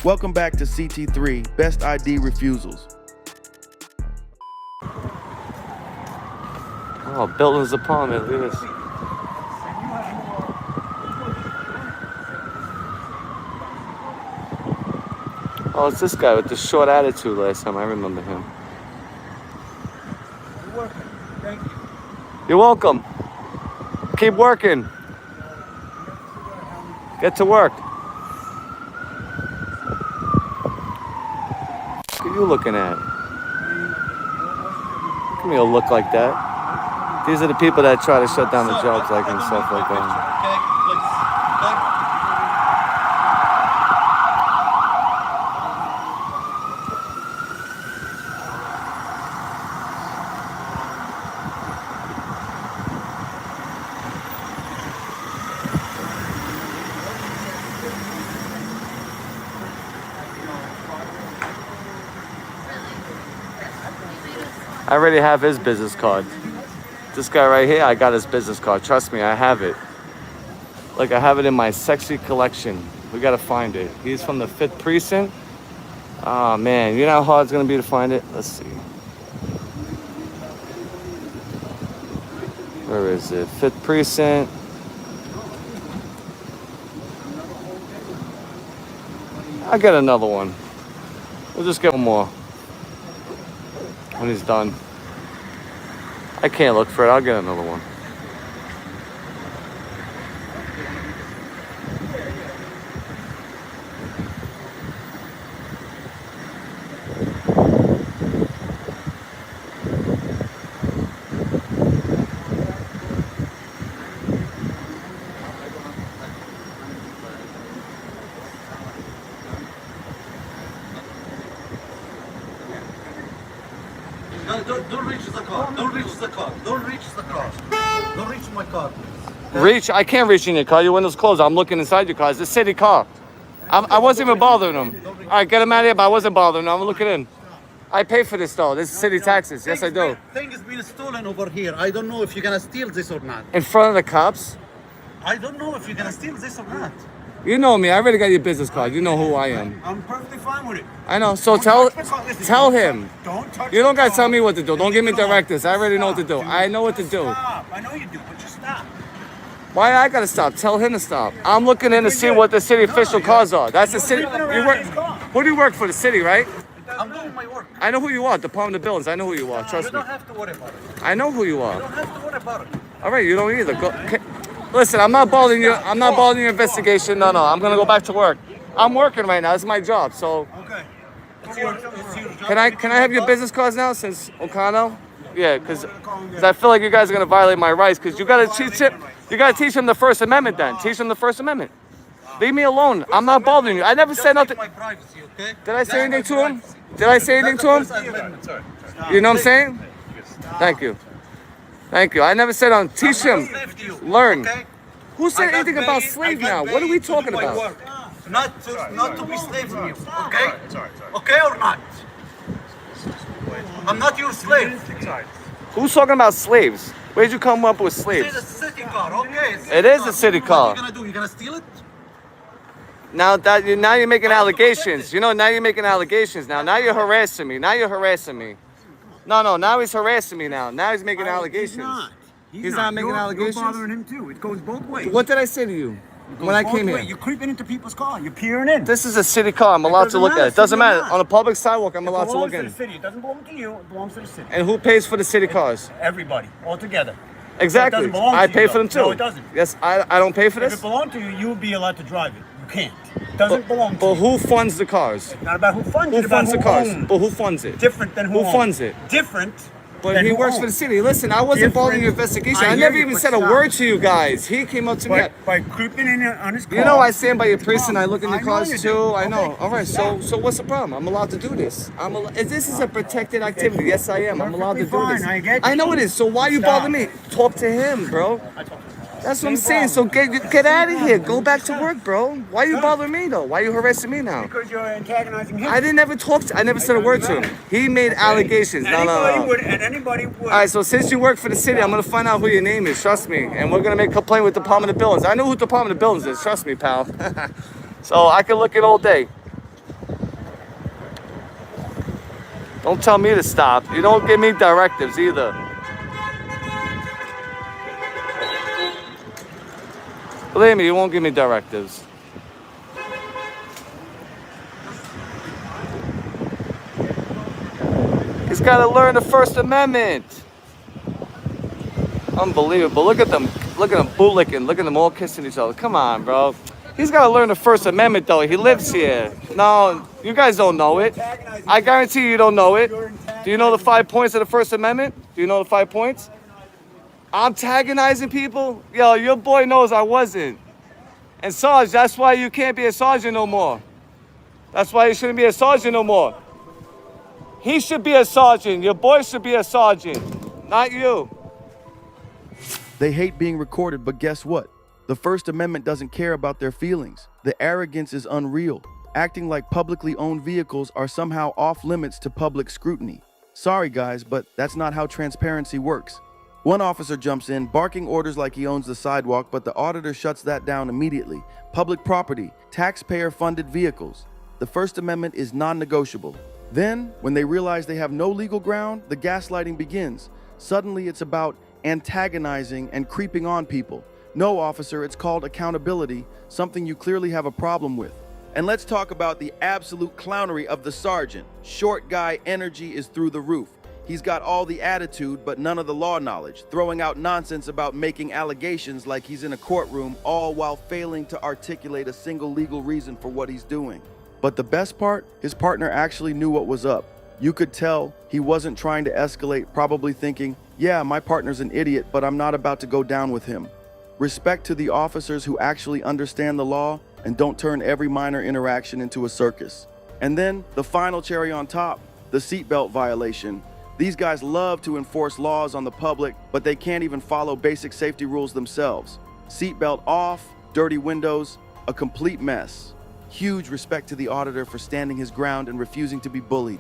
Welcome back to CT3, Best ID Refusals. Oh, building's apartment, look at this. Oh, it's this guy with the short attitude last time. I remember him. You're working. Thank you. You're welcome. Keep working. Get to work. What are you looking at? Give me a look like that. These are the people that try to shut down the jobs like and stuff like that. I already have his business card. This guy right here, I got his business card. Trust me, I have it. Like, I have it in my sexy collection. We gotta find it. He's from the 5th precinct. Oh man, you know how hard it's gonna be to find it? Let's see. Where is it? 5th precinct. I get another one. We'll just get one more when he's done. I can't look for it. I'll get another one. Don't reach the car. Don't reach the car. Don't reach the car. Don't reach my car, please. Reach? I can't reach in your car. Your window's closed. I'm looking inside your car. It's a city car. I wasn't even bothering him. All right, get him out of here, but I wasn't bothering him. I'm looking in. I pay for this, though. This is city taxes. Yes, I do. Thing is being stolen over here. I don't know if you're gonna steal this or not. In front of the cops? I don't know if you're gonna steal this or not. You know me. I already got your business card. You know who I am. I'm perfectly fine with it. I know. So Don't tell touch the car. tell him. Don't touch You don't the gotta car. tell me what to do. Don't give me Stop. directives. I already know what to do. Stop, I know what to dude. do. Stop. I know you do, but just stop. Why I gotta stop? Tell him to stop. I'm looking in to see what the city official cars are. That's the city. You work. Who do you work for? The city, right? I'm doing my work. I know who you are. Department of Buildings. I know who you are. You Trust me. don't have to worry about it. I know who you You are. don't have to worry about it. All right, you don't either. Go. Listen, I'm not bothering you. I'm not bothering your investigation. No. I'm gonna go back to work. I'm working right now. It's my job. So Okay. It's your job. can I have your business cards now since O'Connell? Yeah, because I feel like you guys are gonna violate my rights. Because you gotta teach him. You gotta teach him the First Amendment. Then teach him the First Amendment. Leave me alone. I'm not bothering you. I never said nothing. My privacy, okay? Did I say anything to him? Did I say anything to him? You know what I'm saying? Thank you. Thank you. I never said on. Teach him. Learn. Who said anything about slave now? What are we talking about? Not to be slave from you, okay? Okay or not? I'm not your slave. Who's talking about slaves? Where'd you come up with It's a slaves? city car, okay? It is a city car. What are you gonna do? You gonna steal it? Now you're making allegations. You know, now you're making allegations. Now you're harassing me. Now you're harassing me. No. Now he's harassing me. Now he's making allegations. He's not making allegations? You're bothering him too. It goes both ways. What did I say to you when I came here? You're creeping into people's car. You're peering in. This is a city car. I'm allowed to look at it. Doesn't City or matter. not. On a public sidewalk, I'm allowed to look It belongs to in. the city. It doesn't belong to you. It belongs to the city. And who pays for the city cars? Everybody, all together. Exactly. It doesn't belong I to pay you, for them though. too. No, it doesn't. Yes, I don't pay for If this. it belonged to you, you would be allowed to drive it. You can't. It doesn't belong to But you. who funds the cars? Not about who funds it. Who about funds the who cars? owns. But who funds it? Different than who owns. funds it? Different. But than he who works for the owns. city. Listen, I wasn't following your investigation. I hear never you, even but said a stop. word to you guys. He came up to me. By creeping in on his car. You know I stand by your precinct. I look in your I know cars you too. do. I know. Okay. All right. So what's the problem? I'm allowed to do this. This is a protected activity. Yes, I am. I'm allowed to do Perfectly this. fine. I get I know you. it is. So why you Stop. bother me? Talk to him, bro. That's what I'm saying. So get out of here. Go back to work, bro. Why you bothering me though? Why you harassing me now? Because you're antagonizing him. I didn't ever talk to. I never said a word to him. He made allegations. No. Anybody would. All right, so since you work for the city, I'm gonna find out who your name is. Trust me, and we're gonna make a complaint with Department of Buildings. I know who Department of Buildings is. Trust me, pal. So I can look it all day. Don't tell me to stop. You don't give me directives either. Believe me, you won't give me directives. He's got to learn the First Amendment. Unbelievable. Look at them. Look at them bootlicking. Look at them all kissing each other. Come on, bro. He's got to learn the First Amendment, though. He lives here. No, you guys don't know it. I guarantee you don't know it. Do you know the 5 points of the First Amendment? Do you know the 5 points? I'm antagonizing people? Yo, your boy knows I wasn't. And Sarge, that's why you can't be a sergeant no more. That's why you shouldn't be a sergeant no more. He should be a sergeant. Your boy should be a sergeant, not you. They hate being recorded, but guess what? The First Amendment doesn't care about their feelings. The arrogance is unreal. Acting like publicly owned vehicles are somehow off limits to public scrutiny. Sorry guys, but that's not how transparency works. One officer jumps in, barking orders like he owns the sidewalk, but the auditor shuts that down immediately. Public property, taxpayer-funded vehicles. The First Amendment is non-negotiable. Then, when they realize they have no legal ground, the gaslighting begins. Suddenly it's about antagonizing and creeping on people. No, officer, it's called accountability, something you clearly have a problem with. And let's talk about the absolute clownery of the sergeant. Short guy energy is through the roof. He's got all the attitude, but none of the law knowledge, throwing out nonsense about making allegations like he's in a courtroom, all while failing to articulate a single legal reason for what he's doing. But the best part, his partner actually knew what was up. You could tell he wasn't trying to escalate, probably thinking, yeah, my partner's an idiot, but I'm not about to go down with him. Respect to the officers who actually understand the law and don't turn every minor interaction into a circus. And then the final cherry on top, the seatbelt violation. These guys love to enforce laws on the public, but they can't even follow basic safety rules themselves. Seatbelt off, dirty windows, a complete mess. Huge respect to the auditor for standing his ground and refusing to be bullied.